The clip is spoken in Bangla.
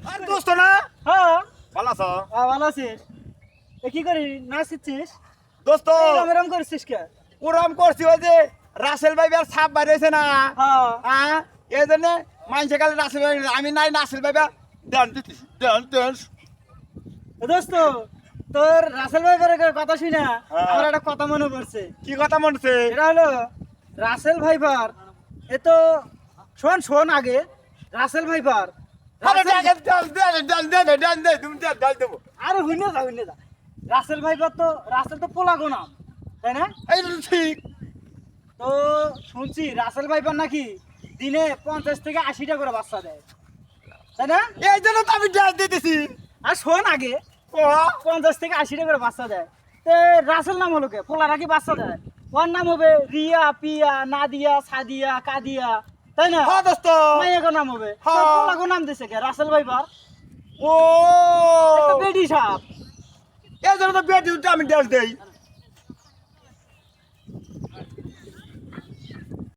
আর দোস্ত না হ্যাঁ ভালো আছো ভালো আছিস কি করি নাচছিস দোস্ত এরম করছিস কে ওরম করছি ওই যে রাসেল ভাই আর সাপ বাইরেছে না হ্যাঁ হ্যাঁ এই জন্য মাইনসে কালে রাসেল ভাই আমি নাই রাসেল ভাই ডান দিতেছি ডান দোস্ত তোর রাসেল ভাইপারের কথা শুনে হ্যাঁ। আমার একটা কথা মনে পড়ছে কি কথা মনছে এটা হলো রাসেল ভাইপার এ তো শোন আগে রাসেল ভাইপার আরে ডান দে তুমি ডাল দেবো আরে হইনে যা রাসেল ভাইপার তো রাসেল তো পোলাগো নাম তাই না এই ঠিক তো শুনছি রাসেল ভাইপার নাকি দিনে 50 থেকে 80টা করে বাচ্চা দেয় তাই না এই জন্য তো আমি ডাল দিতেছি আর শোন আগে ও 50 থেকে 80টা করে বাচ্চা দেয় তে রাসেল নাম হলো কে পোলারা কি বাচ্চা দেয় ওর নাম হবে রিয়া পিয়া নাদিয়া সাদিয়া কাদিয়া তাই না হ্যাঁ দোস্ত মাইয়াগো নাম হবে হ্যাঁ। পোলাগো নাম দিছে কে রাসেল ভাইপার ও একটা বেডি সাপ এই জন্য তো বেটি আমি ডাল দেই